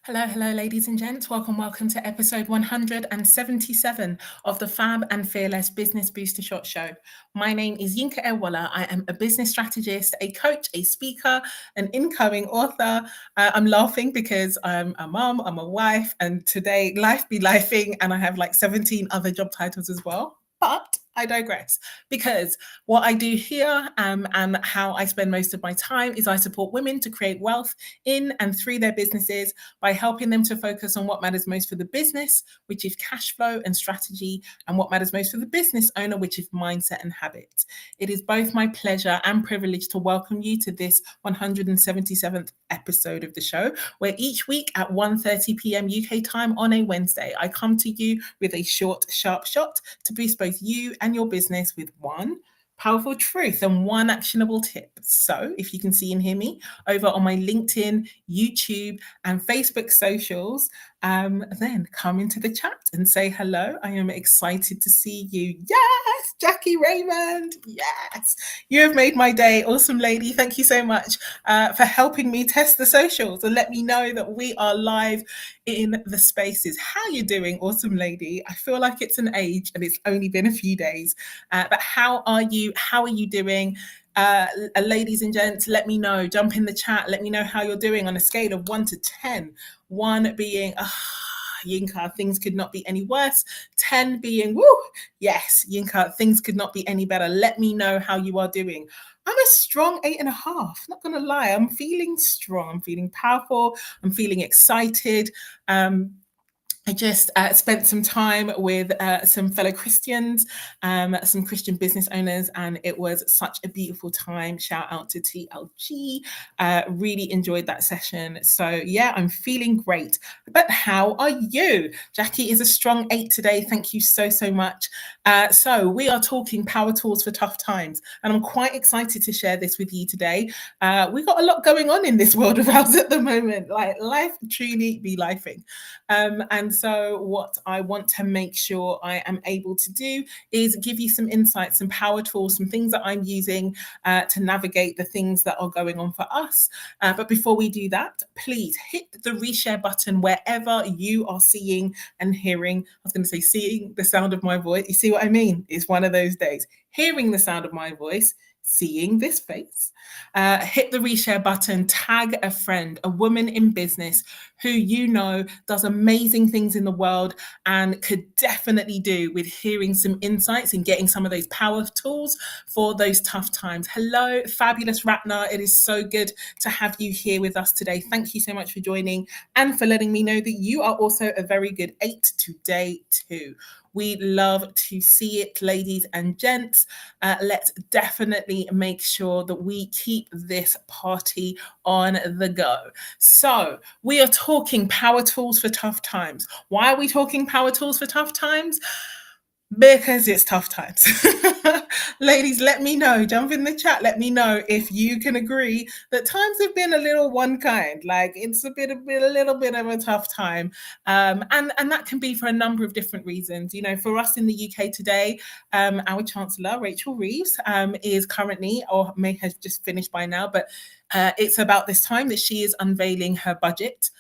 Hello, ladies and gents. Welcome to episode 177 of the FAB and Fearless Business Booster Shot Show. My name is Yinka. I am a business strategist, a coach, a speaker, an incoming author. I'm laughing because I'm a mom, I'm a wife, and today life be lifing, and I have like 17 other job titles as well. But I digress because what I do here and how I spend most of my time is I support women to create wealth in and through their businesses by helping them to focus on what matters most for the business, which is cash flow and strategy, and what matters most for the business owner, which is mindset and habits. It is both my pleasure and privilege to welcome you to this 177th episode of the show, where each week at 1:30 p.m. UK time on a Wednesday, I come to you with a short, sharp shot to boost both you and your business with one powerful truth and one actionable tip. So if you can see and hear me over on my LinkedIn, YouTube, and Facebook socials, then come into the chat and say hello. I am excited to see you. Yes, Jackie Raymond. Yes, you have made my day. Awesome lady. Thank you so much for helping me test the socials and let me know that we are live in the spaces. How you doing, awesome lady? I feel like it's an age and it's only been a few days, but how are you? How are you doing? Ladies and gents, let me know. Jump in the chat. Let me know how you're doing on a scale of 1 to 10. 1 being, Yinka, things could not be any worse. 10 being, woo, yes, Yinka, things could not be any better. Let me know how you are doing. I'm a strong 8.5. Not gonna lie, I'm feeling strong. I'm feeling powerful. I'm feeling excited. I just spent some time with some fellow Christians, some Christian business owners, and it was such a beautiful time. Shout out to TLG. Really enjoyed that session. So yeah, I'm feeling great. But how are you? Jackie is a strong 8 today. Thank you so much. So we are talking power tools for tough times, and I'm quite excited to share this with you today. We got a lot going on in this world of ours at the moment. Like life truly be lifing. And so what I want to make sure I am able to do is give you some insights, some power tools, some things that I'm using to navigate the things that are going on for us. But before we do that, please hit the reshare button wherever you are seeing and hearing. I was going to say seeing the sound of my voice. You see what I mean? It's one of those days. Hearing the sound of my voice, seeing this face. Hit the reshare button, tag a friend, a woman in business who you know does amazing things in the world and could definitely do with hearing some insights and getting some of those power tools for those tough times. Hello, fabulous Ratna. It is so good to have you here with us today. Thank you so much for joining and for letting me know that you are also a very good 8 today too. We love to see it, ladies and gents. Let's definitely make sure that we keep this party on the go. So we are talking power tools for tough times. Why are we talking power tools for tough times? Because it's tough times. Ladies, let me know. Jump in the chat. Let me know if you can agree that times have been a little one kind. Like it's a little bit of a tough time, and that can be for a number of different reasons. You know, for us in the UK today, our Chancellor Rachel Reeves is currently, or may have just finished by now, but it's about this time that she is unveiling her budget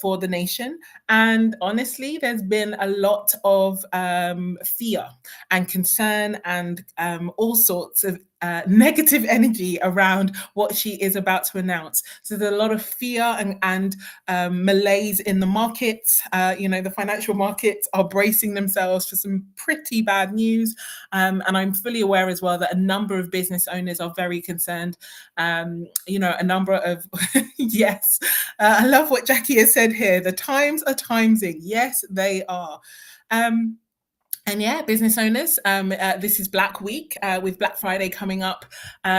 for the nation. And honestly, there's been a lot of fear and concern and all sorts of negative energy around what she is about to announce. So there's a lot of fear and malaise in the markets. The financial markets are bracing themselves for some pretty bad news. And I'm fully aware as well that a number of business owners are very concerned. A number of, yes, I love what Jackie has said here. The times are timesing. Yes, they are. And yeah, business owners, this is Black Week with Black Friday coming up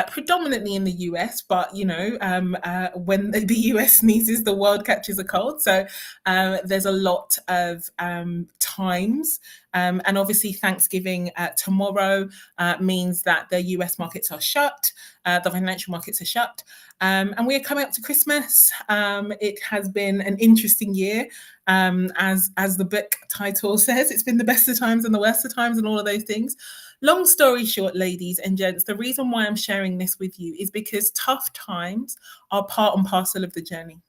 predominantly in the US, but when the US sneezes, the world catches a cold. So there's a lot of times. And obviously Thanksgiving tomorrow means that the US markets are shut, the financial markets are shut. And we're coming up to Christmas. It has been an interesting year. As the book title says, it's been the best of times and the worst of times and all of those things. Long story short, ladies and gents, the reason why I'm sharing this with you is because tough times are part and parcel of the journey.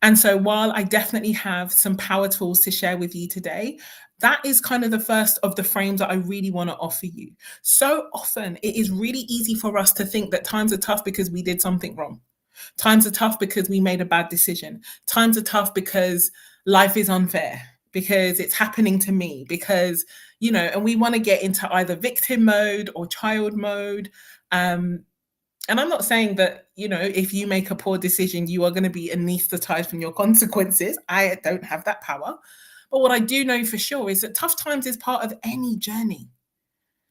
And so while I definitely have some power tools to share with you today, that is kind of the first of the frames that I really want to offer you. So often it is really easy for us to think that times are tough because we did something wrong. Times are tough because we made a bad decision. Times are tough because life is unfair, because it's happening to me, because, and we want to get into either victim mode or child mode. And I'm not saying that, if you make a poor decision, you are going to be anesthetized from your consequences. I don't have that power. But what I do know for sure is that tough times is part of any journey.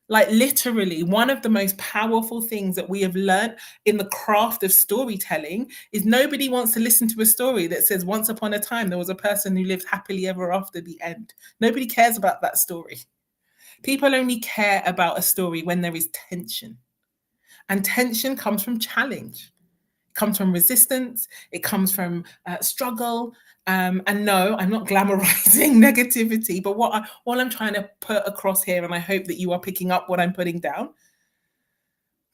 Like literally, one of the most powerful things that we have learned in the craft of storytelling is nobody wants to listen to a story that says once upon a time there was a person who lived happily ever after the end. Nobody cares about that story. People only care about a story when there is tension. And tension comes from challenge. It comes from resistance. It comes from struggle. And no, I'm not glamorizing negativity, but what I'm trying to put across here, and I hope that you are picking up what I'm putting down,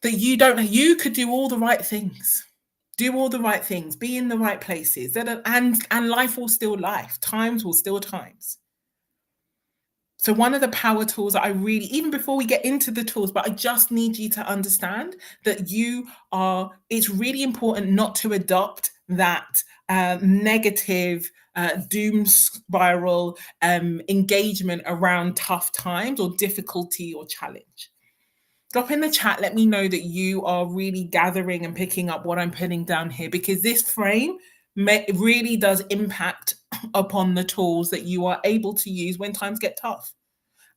that you could do all the right things, be in the right places, and life will still life, times will still times. So one of the power tools that I really, even before we get into the tools, but I just need you to understand that it's really important not to adopt that negative doom spiral engagement around tough times or difficulty or challenge. Drop in the chat, let me know that you are really gathering and picking up what I'm putting down here, because this frame really does impact upon the tools that you are able to use when times get tough.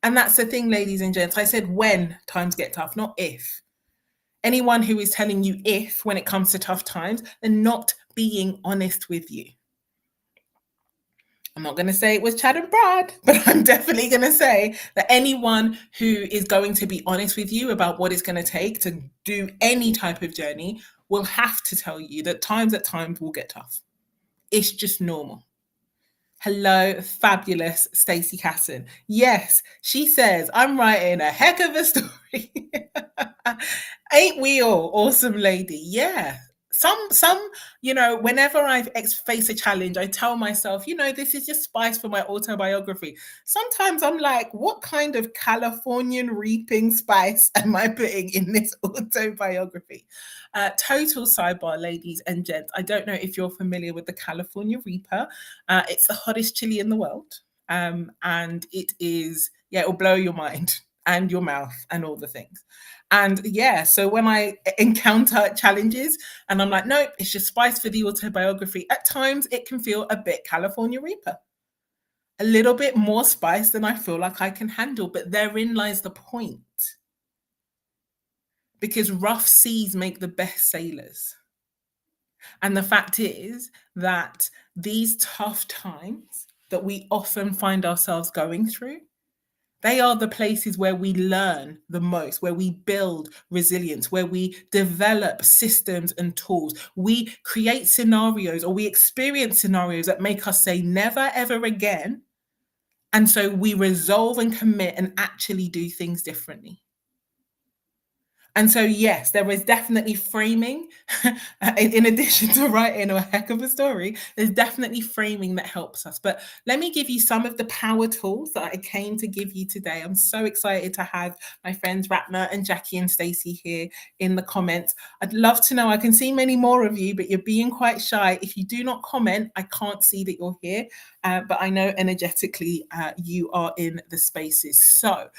And that's the thing, ladies and gents. I said when times get tough, not if. Anyone who is telling you if when it comes to tough times, they're not being honest with you. I'm not going to say it was Chad and Brad, but I'm definitely going to say that anyone who is going to be honest with you about what it's going to take to do any type of journey will have to tell you that times at times will get tough. It's just normal. Hello, fabulous Stacey Casson. Yes, she says, I'm writing a heck of a story. Ain't we all? Awesome lady. Yeah. Some, whenever I face a challenge, I tell myself, this is just spice for my autobiography. Sometimes I'm like, what kind of Californian reaping spice am I putting in this autobiography? Total sidebar, ladies and gents. I don't know if you're familiar with the California Reaper. It's the hottest chili in the world. And it is, it'll blow your mind and your mouth and all the things. And so when I encounter challenges and I'm like, nope, it's just spice for the autobiography, at times it can feel a bit California Reaper. A little bit more spice than I feel like I can handle. But therein lies the point. Because rough seas make the best sailors. And the fact is that these tough times that we often find ourselves going through, they are the places where we learn the most, where we build resilience, where we develop systems and tools. We create scenarios, or we experience scenarios that make us say never, ever again. And so we resolve and commit and actually do things differently. And so, yes, there is definitely framing. In addition to writing a heck of a story, there's definitely framing that helps us. But let me give you some of the power tools that I came to give you today. I'm so excited to have my friends Ratna and Jackie and Stacey here in the comments. I'd love to know, I can see many more of you, but you're being quite shy. If you do not comment, I can't see that you're here, but I know energetically you are in the spaces. So,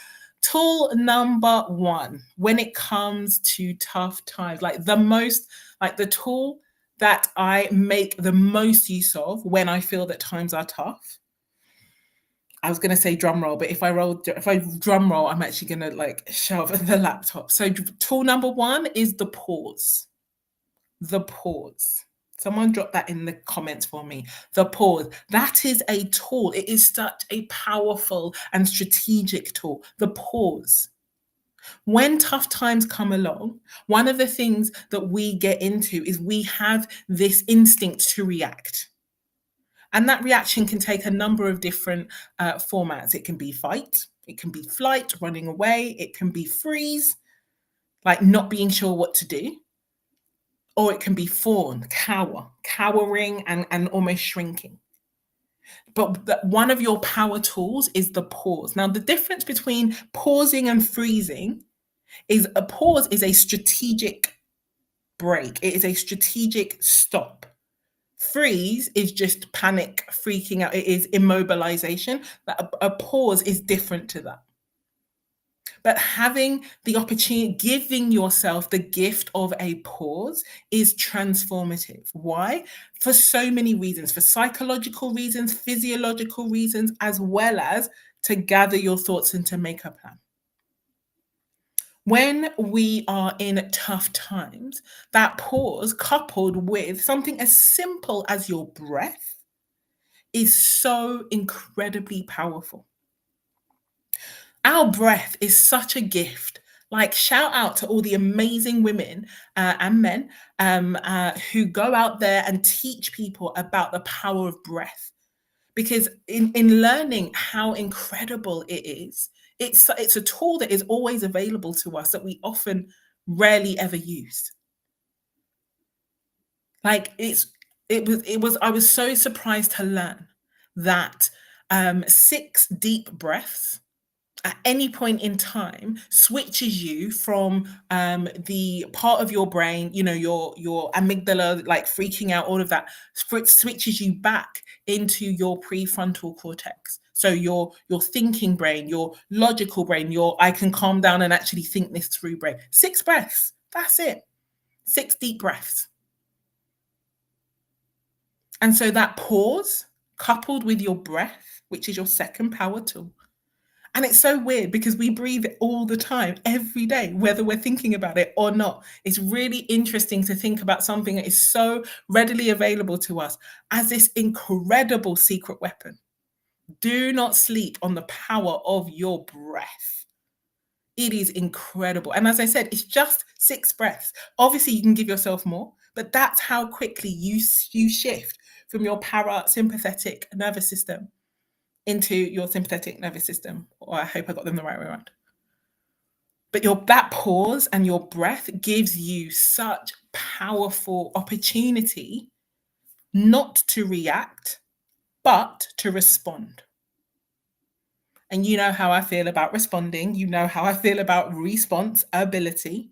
tool number one, when it comes to tough times, the tool that I make the most use of when I feel that times are tough. I was going to say drum roll, but if I drum roll, I'm actually going to shove the laptop. So tool number one is the pause. The pause. Someone drop that in the comments for me. The pause. That is a tool. It is such a powerful and strategic tool. The pause. When tough times come along, one of the things that we get into is we have this instinct to react. And that reaction can take a number of different formats. It can be fight, it can be flight, running away, it can be freeze, like not being sure what to do. or it can be fawn, cowering and almost shrinking. But one of your power tools is the pause. Now, the difference between pausing and freezing is a pause is a strategic break. It is a strategic stop. Freeze is just panic, freaking out. It is immobilization. But a pause is different to that. But having the opportunity, giving yourself the gift of a pause is transformative. Why? For so many reasons, for psychological reasons, physiological reasons, as well as to gather your thoughts and to make a plan. When we are in tough times, that pause coupled with something as simple as your breath is so incredibly powerful. Our breath is such a gift. Like, shout out to all the amazing women and men who go out there and teach people about the power of breath. Because in learning how incredible it is, it's a tool that is always available to us that we often rarely ever use. Like I was so surprised to learn that 6 deep breaths at any point in time switches you from the part of your brain, your amygdala, like freaking out, all of that, switches you back into your prefrontal cortex. So your thinking brain, your logical brain, your I can calm down and actually think this through brain. 6 breaths. That's it. 6 deep breaths. And so that pause coupled with your breath, which is your second power tool. And it's so weird because we breathe all the time, every day, whether we're thinking about it or not. It's really interesting to think about something that is so readily available to us as this incredible secret weapon. Do not sleep on the power of your breath. It is incredible. And as I said, it's just 6 breaths. Obviously, you can give yourself more, but that's how quickly you shift from your parasympathetic nervous system into your sympathetic nervous system. Or I hope I got them the right way around. But that pause and your breath gives you such powerful opportunity not to react, but to respond. And you know how I feel about responding. You know how I feel about response ability.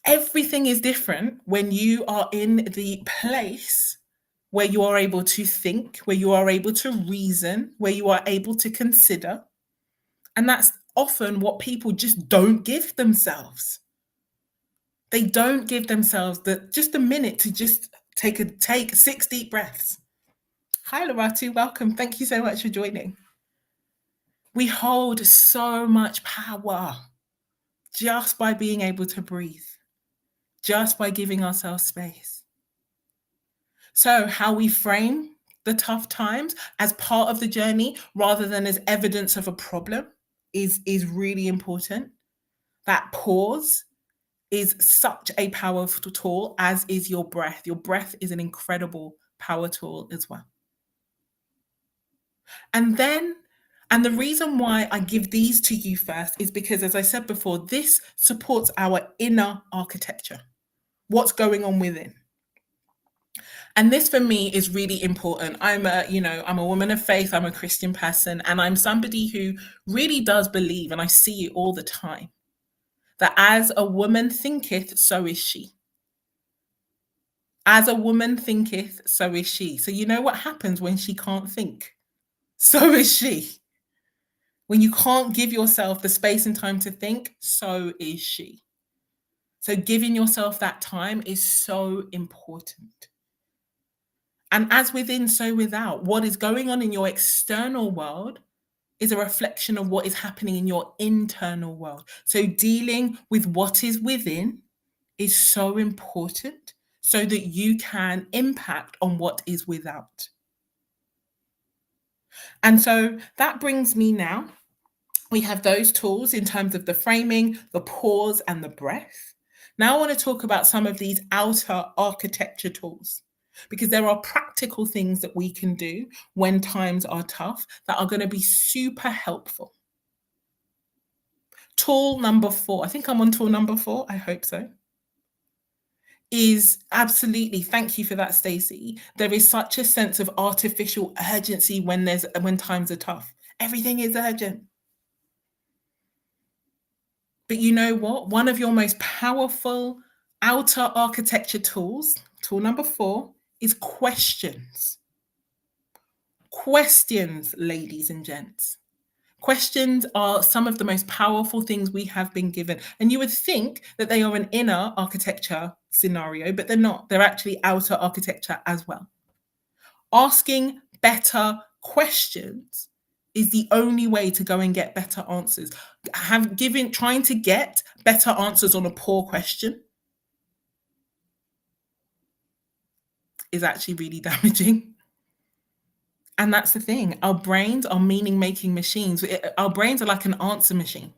Everything is different when you are in the place where you are able to think, where you are able to reason, where you are able to consider. And that's often what people just don't give themselves. They don't give themselves just a minute to just take 6 deep breaths. Hi, Loratu, welcome. Thank you so much for joining. We hold so much power just by being able to breathe, just by giving ourselves space. So how we frame the tough times as part of the journey rather than as evidence of a problem is really important. That pause is such a powerful tool, as is your breath. Your breath is an incredible power tool as well. And the reason why I give these to you first is because, as I said before, this supports our inner architecture, what's going on within. And this for me is really important. I'm a woman of faith, I'm a Christian person, and I'm somebody who really does believe, and I see it all the time, that as a woman thinketh, so is she. As a woman thinketh, so is she. So you know what happens when she can't think? So is she. When you can't give yourself the space and time to think, so is she. So giving yourself that time is so important. And as within, so without. What is going on in your external world is a reflection of what is happening in your internal world. So dealing with what is within is so important so that you can impact on what is without. And so that brings me now. We have those tools in terms of the framing, the pause, and the breath. Now I want to talk about some of these outer architecture tools, because there are practical things that we can do when times are tough that are going to be super helpful. Tool number 4. I think I'm on tool number 4. I hope so. is absolutely, thank you for that, Stacey. There is such a sense of artificial urgency when times are tough. Everything is urgent. But you know what? One of your most powerful outer architecture tools, tool number 4, is questions. Questions, ladies and gents. Questions are some of the most powerful things we have been given. And you would think that they are an inner architecture scenario, but they're not. They're actually outer architecture as well. Asking better questions is the only way to go and get better answers. Trying to get better answers on a poor question is actually really damaging. And that's the thing. Our brains are meaning making machines. Our brains are like an answer machine.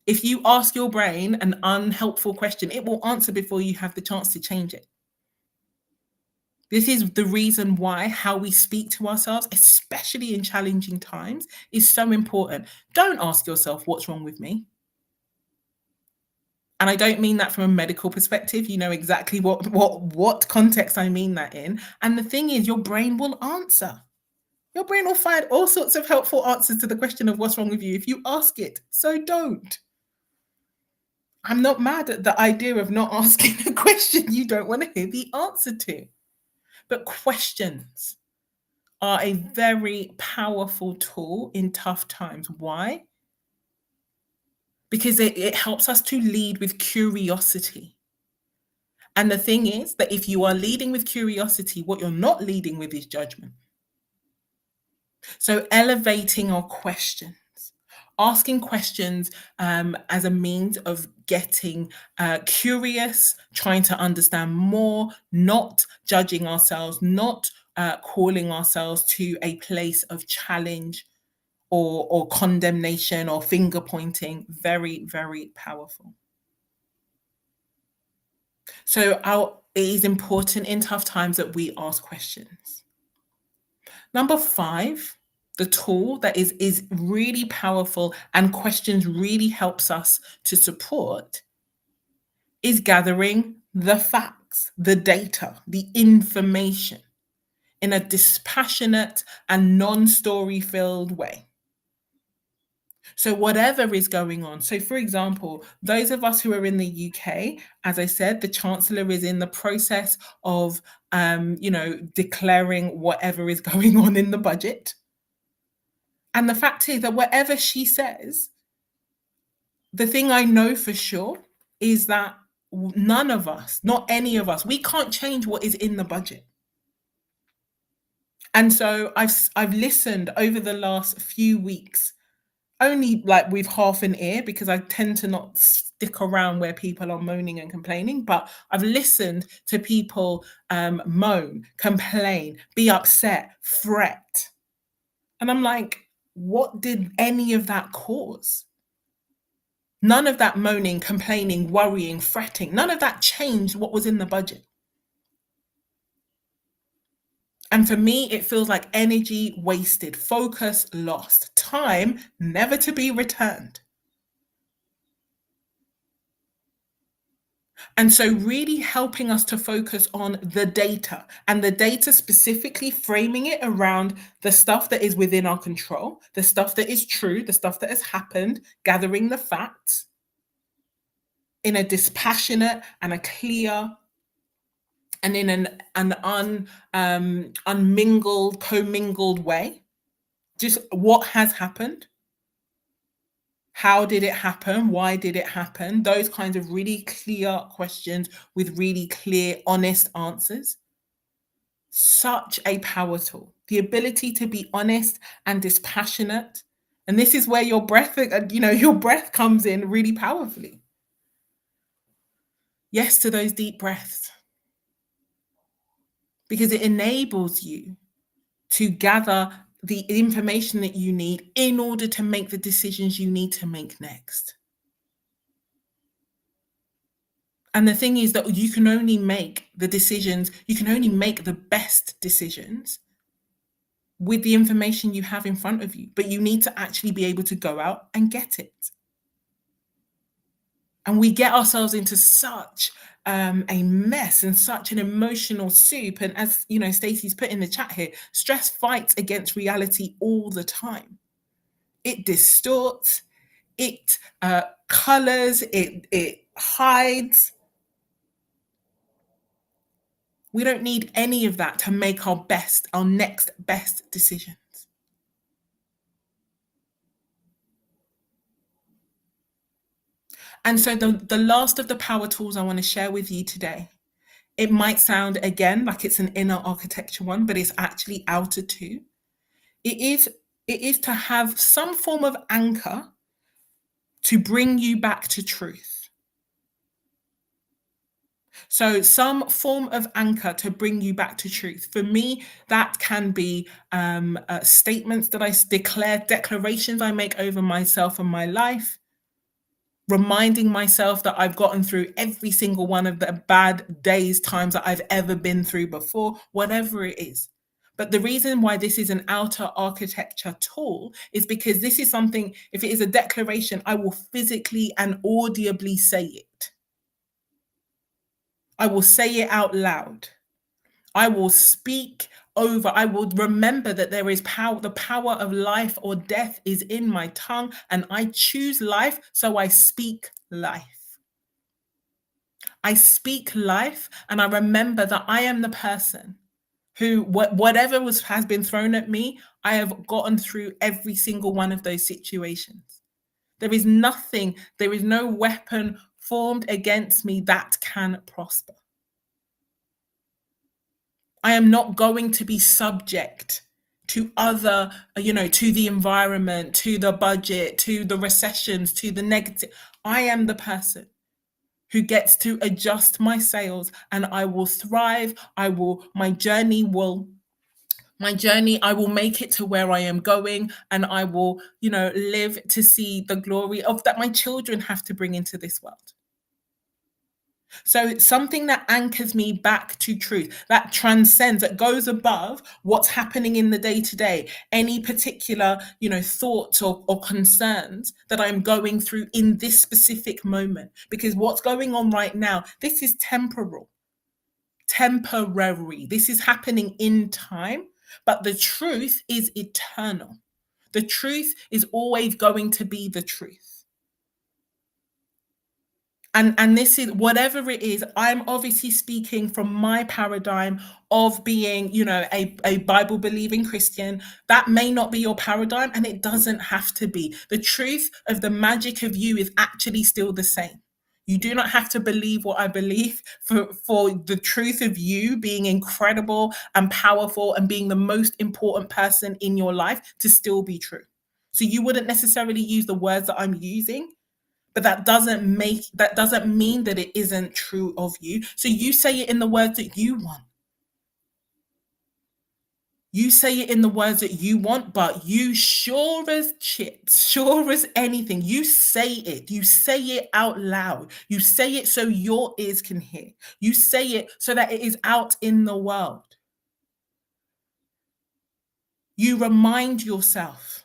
If you ask your brain an unhelpful question, it will answer before you have the chance to change it. This is the reason why how we speak to ourselves, especially in challenging times, is so important. Don't ask yourself, what's wrong with me? And I don't mean that from a medical perspective. You know exactly what context I mean that in. And the thing is, your brain will answer. Your brain will find all sorts of helpful answers to the question of what's wrong with you if you ask it. So don't. I'm not mad at the idea of not asking a question you don't want to hear the answer to. But questions are a very powerful tool in tough times. Why? Because it helps us to lead with curiosity. And the thing is that if you are leading with curiosity, what you're not leading with is judgment. So elevating our questions, asking questions as a means of getting curious, trying to understand more, not judging ourselves, not calling ourselves to a place of challenge or condemnation or finger pointing. Very, very powerful. So it is important in tough times that we ask questions. Number 5, the tool that is really powerful and questions really helps us to support is gathering the facts, the data, the information in a dispassionate and non-story filled way. So whatever is going on. So for example, those of us who are in the UK, as I said, the Chancellor is in the process of, declaring whatever is going on in the budget. And the fact is that whatever she says, the thing I know for sure is that none of us, not any of us, we can't change what is in the budget. And so I've listened over the last few weeks, only like with half an ear, because I tend to not stick around where people are moaning and complaining, but I've listened to people moan, complain, be upset, fret. And I'm like, what did any of that cause? None of that moaning, complaining, worrying, fretting, none of that changed what was in the budget. And for me, it feels like energy wasted, focus lost, time never to be returned. And so, really helping us to focus on the data, and the data specifically framing it around the stuff that is within our control, the stuff that is true, the stuff that has happened, gathering the facts in a dispassionate and a clear and in an unmingled, commingled way. Just what has happened? How did it happen? Why did it happen? Those kinds of really clear questions with really clear, honest answers. Such a power tool. The ability to be honest and dispassionate. And this is where your breath comes in really powerfully. Yes to those deep breaths. Because it enables you to gather the information that you need in order to make the decisions you need to make next. And the thing is that you can only make the decisions, you can only make the best decisions with the information you have in front of you, but you need to actually be able to go out and get it. And we get ourselves into such a mess and such an emotional soup. And as you know, Stacey's put in the chat here, stress fights against reality all the time. It distorts, it colors, it hides. We don't need any of that to make our next best decisions. And so the last of the power tools I want to share with you today, it might sound again like it's an inner architecture one, but it's actually outer too. It is to have some form of anchor to bring you back to truth. So some form of anchor to bring you back to truth. For me, that can be statements that I declare, declarations I make over myself and my life, reminding myself that I've gotten through every single one of the bad days, times that I've ever been through before, whatever it is. But the reason why this is an outer architecture tool is because this is something, if it is a declaration, I will physically and audibly say it. I will say it out loud. I will speak over, I will remember that there is power, the power of life or death is in my tongue, and I choose life, so I speak life. I speak life, and I remember that I am the person who, whatever has been thrown at me, I have gotten through every single one of those situations. There is nothing, there is no weapon formed against me that can prosper. I am not going to be subject to other, to the environment, to the budget, to the recessions, to the negative. I am the person who gets to adjust my sails, and I will thrive. My journey, I will make it to where I am going, and I will, live to see the glory of that my children have to bring into this world. So it's something that anchors me back to truth, that transcends, that goes above what's happening in the day to day, any particular, thoughts or concerns that I'm going through in this specific moment. Because what's going on right now, this is temporary. This is happening in time, but the truth is eternal. The truth is always going to be the truth. And this is whatever it is, I'm obviously speaking from my paradigm of being, a Bible believing Christian. That may not be your paradigm, and it doesn't have to be. The truth of the magic of you is actually still the same. You do not have to believe what I believe for the truth of you being incredible and powerful and being the most important person in your life to still be true. So you wouldn't necessarily use the words that I'm using, but that doesn't mean that it isn't true of you. So you say it in the words that you want. You say it in the words that you want, but you sure as chips, sure as anything, you say it. You say it out loud. You say it so your ears can hear. You say it so that it is out in the world. You remind yourself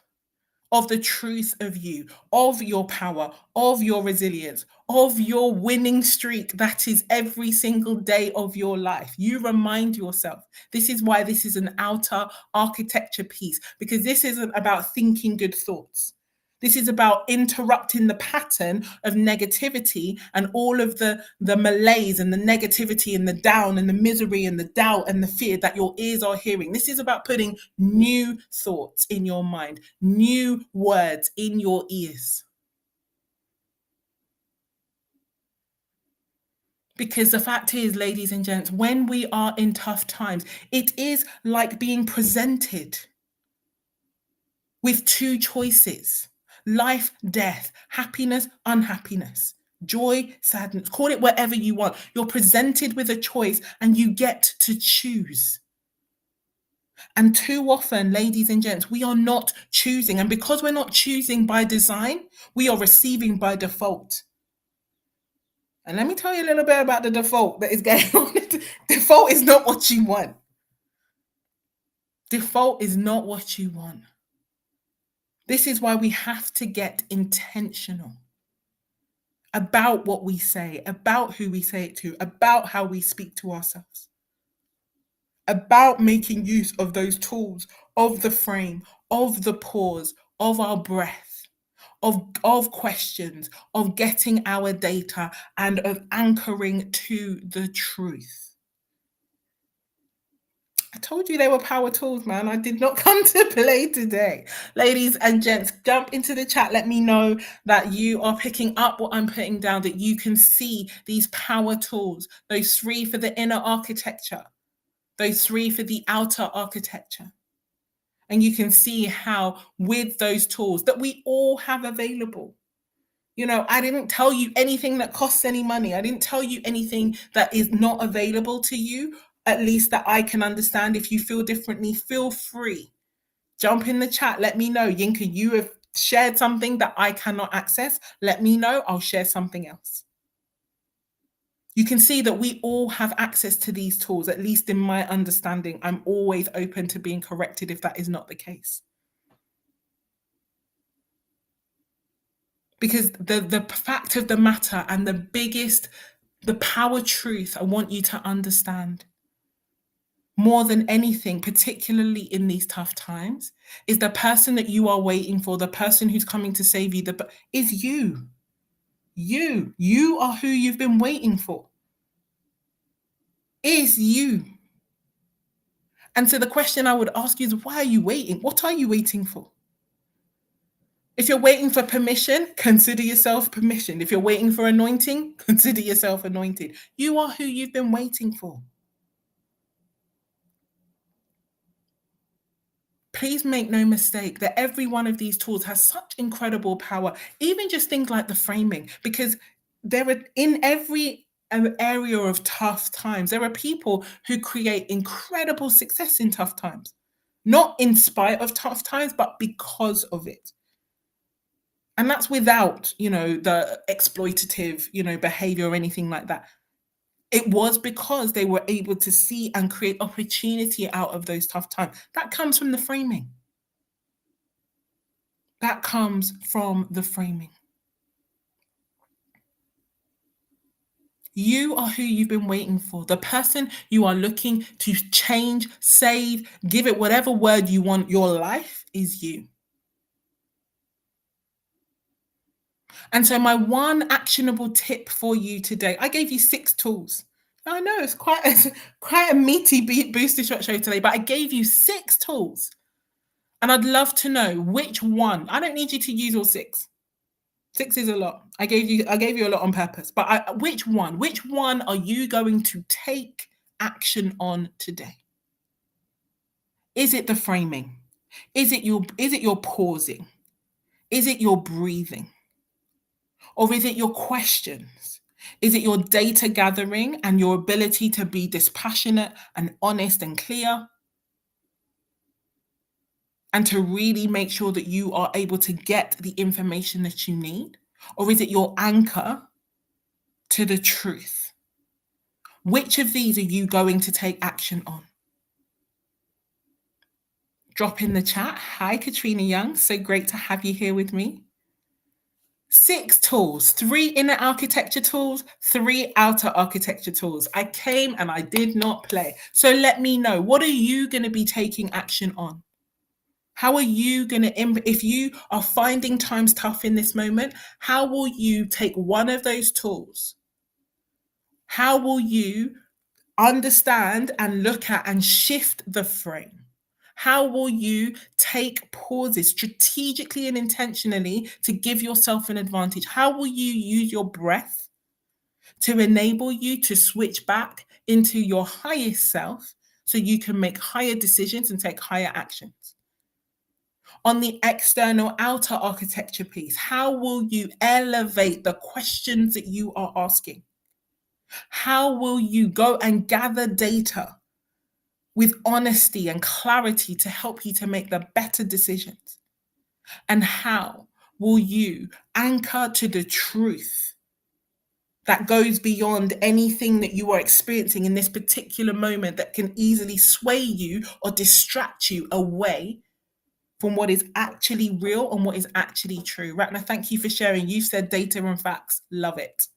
of the truth of you, of your power, of your resilience, of your winning streak that is every single day of your life. You remind yourself. This is why this is an outer architecture piece, because this isn't about thinking good thoughts. This is about interrupting the pattern of negativity and all of the malaise and the negativity and the down and the misery and the doubt and the fear that your ears are hearing. This is about putting new thoughts in your mind, new words in your ears. Because the fact is, ladies and gents, when we are in tough times, it is like being presented with two choices: life, death, happiness, unhappiness, joy, sadness, call it whatever you want. You're presented with a choice and you get to choose. And too often, ladies and gents, we are not choosing. And because we're not choosing by design, we are receiving by default. And let me tell you a little bit about the default that is going on. Default is not what you want. Default is not what you want. This is why we have to get intentional. about what we say, about who we say it to, about how we speak to ourselves, about making use of those tools, of the frame, of the pause, of our breath, of questions, of getting our data, and of anchoring to the truth. I told you they were power tools, man. I did not come to play today. Ladies and gents, jump into the chat. Let me know that you are picking up what I'm putting down, that you can see these power tools, those 3 for the inner architecture, those 3 for the outer architecture. And you can see how with those tools that we all have available. You know, I didn't tell you anything that costs any money. I didn't tell you anything that is not available to you, at least that I can understand. If you feel differently, feel free. Jump in the chat. Let me know. Yinka, you have shared something that I cannot access. Let me know. I'll share something else. You can see that we all have access to these tools, at least in my understanding. I'm always open to being corrected if that is not the case. Because the fact of the matter and the power truth I want you to understand more than anything, particularly in these tough times, is the person that you are waiting for, the person who's coming to save you, is you. You are who you've been waiting for. Is you. And so the question I would ask you is, why are you waiting? What are you waiting for? If you're waiting for permission, consider yourself permissioned. If you're waiting for anointing, consider yourself anointed. You are who you've been waiting for. Please make no mistake that every one of these tools has such incredible power, even just things like the framing, because there are in every area of tough times, there are people who create incredible success in tough times, not in spite of tough times, but because of it. And that's without, the exploitative, behavior or anything like that. It was because they were able to see and create opportunity out of those tough times. That comes from the framing. That comes from the framing. You are who you've been waiting for. The person you are looking to change, save, give it whatever word you want, your life is you. And so my one actionable tip for you today, I gave you 6 tools. I know it's quite a meaty booster shot show today, but I gave you 6 tools. And I'd love to know which one. I don't need you to use all 6. 6 is a lot. I gave you a lot on purpose. But which one are you going to take action on today? Is it the framing? Is it your pausing? Is it your breathing? Or is it your questions? Is it your data gathering and your ability to be dispassionate and honest and clear? And to really make sure that you are able to get the information that you need? Or is it your anchor to the truth? Which of these are you going to take action on? Drop in the chat. Hi, Katrina Young. So great to have you here with me. 6 tools, 3 inner architecture tools, 3 outer architecture tools. I came and I did not play. So let me know, what are you going to be taking action on? How are you going to, if you are finding times tough in this moment, how will you take one of those tools? How will you understand and look at and shift the frame? How will you take pauses strategically and intentionally to give yourself an advantage? How will you use your breath to enable you to switch back into your highest self so you can make higher decisions and take higher actions? On the external outer architecture piece, how will you elevate the questions that you are asking? How will you go and gather data with honesty and clarity to help you to make the better decisions? And how will you anchor to the truth that goes beyond anything that you are experiencing in this particular moment that can easily sway you or distract you away from what is actually real and what is actually true. Ratna, thank you for sharing. You said data and facts. Love it.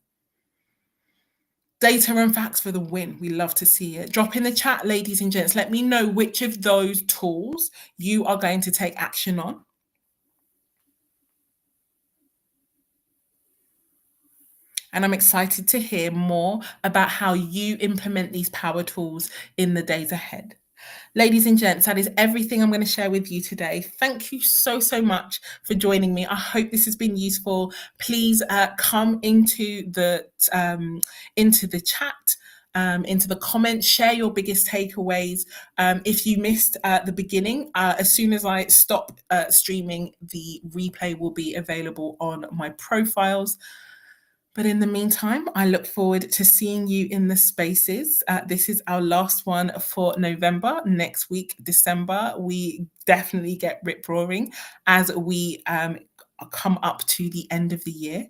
Data and facts for the win. We love to see it. Drop in the chat, ladies and gents. Let me know which of those tools you are going to take action on. And I'm excited to hear more about how you implement these power tools in the days ahead. Ladies and gents, that is everything I'm going to share with you today. Thank you so, so much for joining me. I hope this has been useful. Please come into the chat. Into the comments, share your biggest takeaways. If you missed the beginning, as soon as I stop streaming, the replay will be available on my profiles. But in the meantime, I look forward to seeing you in the spaces. This is our last one for November. Next week, December, we definitely get rip roaring as we come up to the end of the year.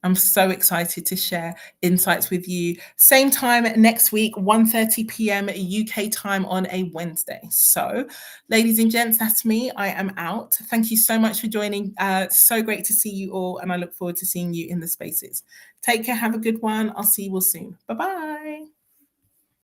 I'm so excited to share insights with you. Same time next week, 1:30 p.m. UK time on a Wednesday. So, ladies and gents, that's me. I am out. Thank you so much for joining. So great to see you all, and I look forward to seeing you in the spaces. Take care. Have a good one. I'll see you all soon. Bye-bye.